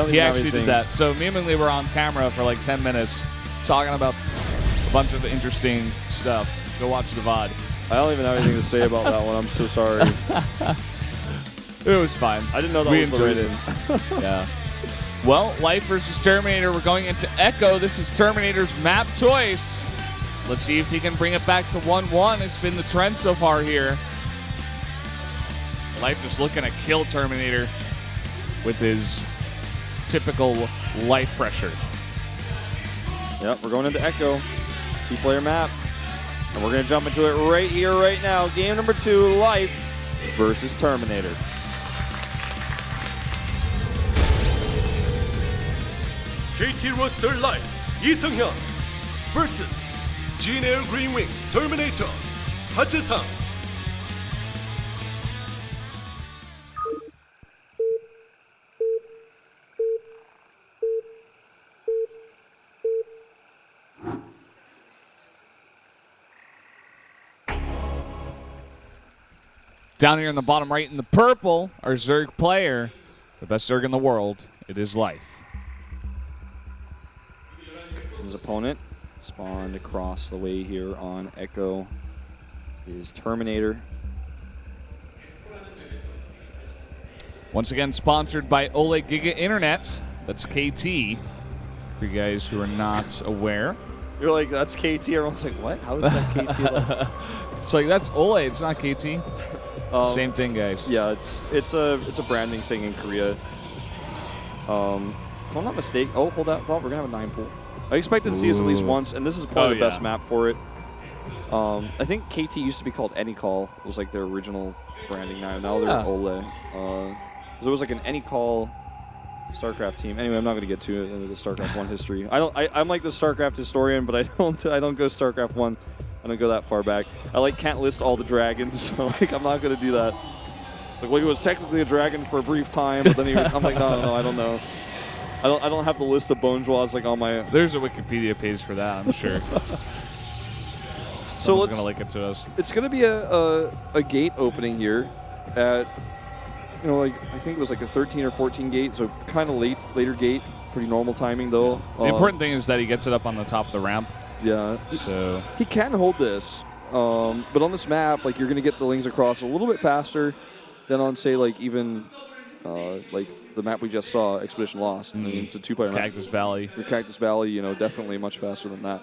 He actually did that. So me and Mingley were on camera for like 10 minutes talking about a bunch of interesting stuff. Go watch the VOD. I don't even have anything to say about that one. I'm so sorry. It was fine. I didn't know that was the reason. Yeah. Well, Life versus Terminator. We're going into Echo. This is Terminator's map choice. Let's see if he can bring it back to 1-1. It's been the trend so far here. Life just looking to kill Terminator with his typical life pressure. Yep, we're going into Echo. Two-player map. And we're going to jump into it right here, right now. Game number 2, Life versus Terminator. KT roster Life, 이성현 vs. Gene Air Green Wings Terminator, 하재상. Down here in the bottom right in the purple, our Zerg player, the best Zerg in the world, it is Life. His opponent spawned across the way here on Echo is Terminator. Once again, sponsored by Ole Giga Internet. That's KT, for you guys who are not aware. You're like, that's KT. Everyone's like, what? How is that KT? It's like, that's Ole, it's not KT. Same thing, guys. Yeah, it's a branding thing in Korea. If I'm not mistaken, hold that thought. We're gonna have a 9 pool. I expected to see us at least once, and this is probably the best map for it. I think KT used to be called Anycall. It was like their original branding. Now they're Ole. So it was like an Anycall Starcraft team. Anyway, I'm not gonna get too into the Starcraft 1 history. I'm like the Starcraft historian, but I don't go Starcraft 1. I don't go that far back. I can't list all the dragons, so I'm not gonna do that. Like, well, he was technically a dragon for a brief time, but then I'm like, no, I don't know. I don't have the list of Bonejaws on my. There's a Wikipedia page for that, I'm sure. So gonna link it to us. It's gonna be a gate opening here at I think it was like a 13 or 14 gate, so kind of later gate. Pretty normal timing though. The important thing is that he gets it up on the top of the ramp. Yeah. So he can hold this, but on this map, you're gonna get the lanes across a little bit faster than on say even the map we just saw, Expedition Lost. I mean, it's a 2-player map. Cactus Valley. Your Cactus Valley, definitely much faster than that.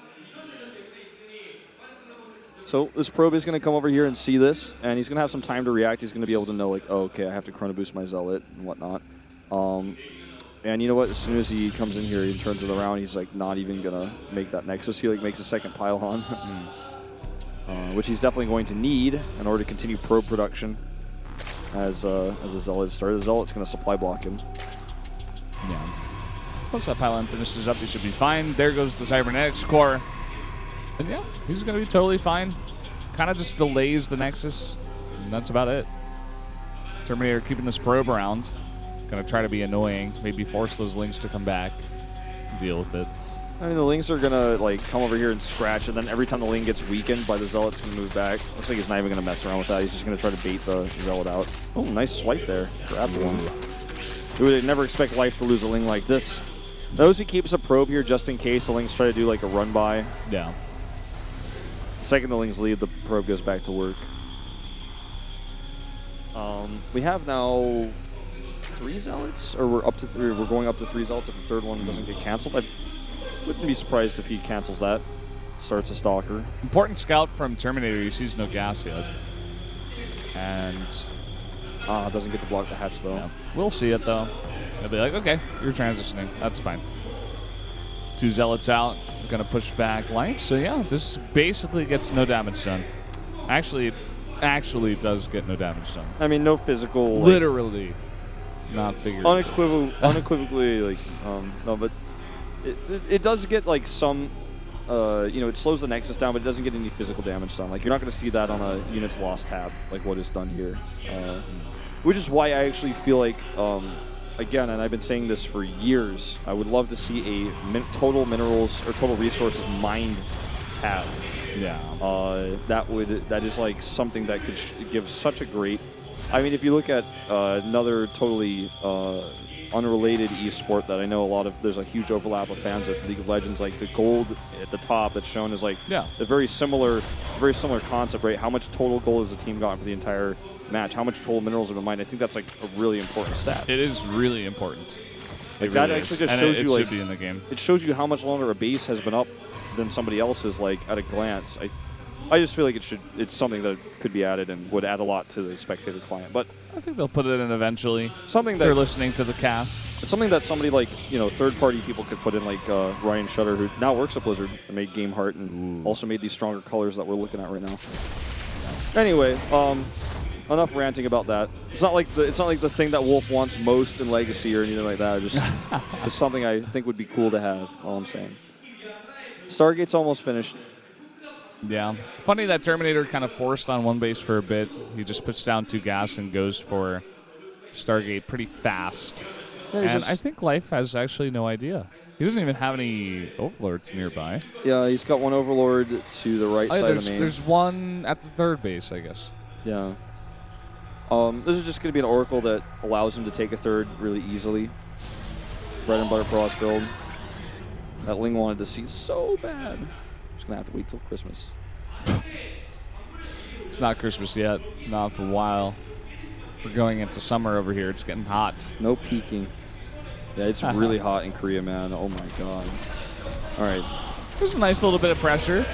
So this probe is going to come over here and see this, and he's going to have some time to react. He's going to be able to know, oh, okay, I have to chrono boost my Zealot and whatnot. And you know what? As soon as he comes in here and turns it around, he's not even going to make that Nexus. He makes a second pylon, which he's definitely going to need in order to continue probe production. As the Zealot started. The Zealot's going to supply block him. Yeah. Once that pylon finishes up, he should be fine. There goes the Cybernetics core. And yeah, he's going to be totally fine. Kind of just delays the Nexus. And that's about it. Terminator keeping this probe around. Going to try to be annoying. Maybe force those links to come back. Deal with it. I mean, the Lings are going to come over here and scratch, and then every time the Ling gets weakened by the Zealot, it's going to move back. Looks like he's not even going to mess around with that. He's just going to try to bait the Zealot out. Oh, nice swipe there. Grabbed one. You would never expect Life to lose a Ling like this. Notice he keeps a probe here just in case the Lings try to do a run-by. Yeah. The second the Lings leave, the probe goes back to work. We have now 3 Zealots, or we're up to 3. We're going up to 3 Zealots if the third one doesn't get canceled. I wouldn't be surprised if he cancels that. Starts a Stalker. Important scout from Terminator. He sees no gas yet. And doesn't get to block the hatch though. Yeah. We'll see it though. He'll be like, okay, you're transitioning. That's fine. 2 Zealots out. Gonna push back Life. So yeah, this basically gets no damage done. Actually, it does get no damage done. I mean, no physical. Literally, not figuratively. Unequivocally, no, but it does get some. It slows the Nexus down, but it doesn't get any physical damage done. You're not going to see that on a units lost tab, what is done here. Which is why I actually feel again, and I've been saying this for years, I would love to see a total minerals or total resources mined tab. Yeah. That is something that could give such a great. I mean, if you look at another totally unrelated esport that I know there's a huge overlap of fans of League of Legends, like the gold at the top that's shown is like a very similar concept, right? How much total gold has the team gotten for the entire match? How much total minerals have been mined? I think that's like a really important stat. It is really important. Like that actually just shows you, like, should be in the game. It shows you how much longer a base has been up than somebody else's, like at a glance. I just feel like it's something that could be added and would add a lot to the spectator client. But I think they'll put it in eventually. Something that they're listening to the cast. It's something that somebody like, third-party people could put in, like Ryan Shutter, who now works at Blizzard and made Game Heart and also made these stronger colors that we're looking at right now. Anyway, enough ranting about that. It's not like the thing that Wolf wants most in Legacy or anything like that. It's something I think would be cool to have. All I'm saying. Stargate's almost finished. Yeah. Funny that Terminator kind of forced on one base for a bit. He just puts down 2 gas and goes for Stargate pretty fast. Yeah, and I think Life has actually no idea. He doesn't even have any Overlords nearby. Yeah, he's got one Overlord to the right side of the main. There's one at the third base, I guess. Yeah. This is just going to be an Oracle that allows him to take a third really easily. Bread and butter Frost build. That Ling wanted to see so bad. Just going to have to wait till Christmas. It's not Christmas yet. Not for a while. We're going into summer over here. It's getting hot. No peaking. Yeah, it's really hot in Korea, man. Oh, my God. All right. There's a nice little bit of pressure.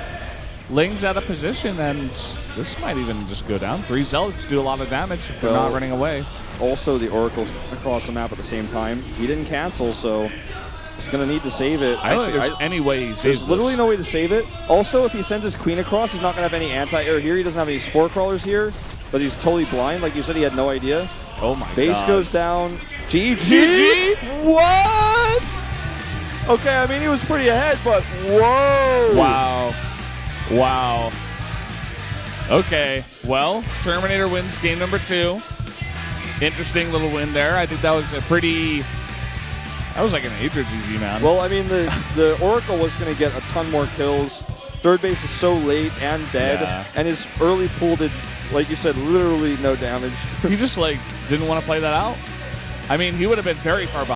Ling's out of position, and this might even just go down. 3 Zealots do a lot of damage if they're not running away. Also, the Oracle's across the map at the same time. He didn't cancel, so he's going to need to save it. I don't think there's any way he saves There's literally no way to save it. Also, if he sends his Queen across, he's not going to have any anti-air here. He doesn't have any Spore Crawlers here, but he's totally blind. Like you said, he had no idea. Oh, my God. Base goes down. GG? What? Okay, I mean, he was pretty ahead, but whoa. Wow. Okay, well, Terminator wins game number 2. Interesting little win there. I think that was that was like an Aether GG, man. Well, I mean, the Oracle was going to get a ton more kills. Third base is so late and dead, and his early pool did, like you said, literally no damage. He just, didn't want to play that out. I mean, he would have been very far behind.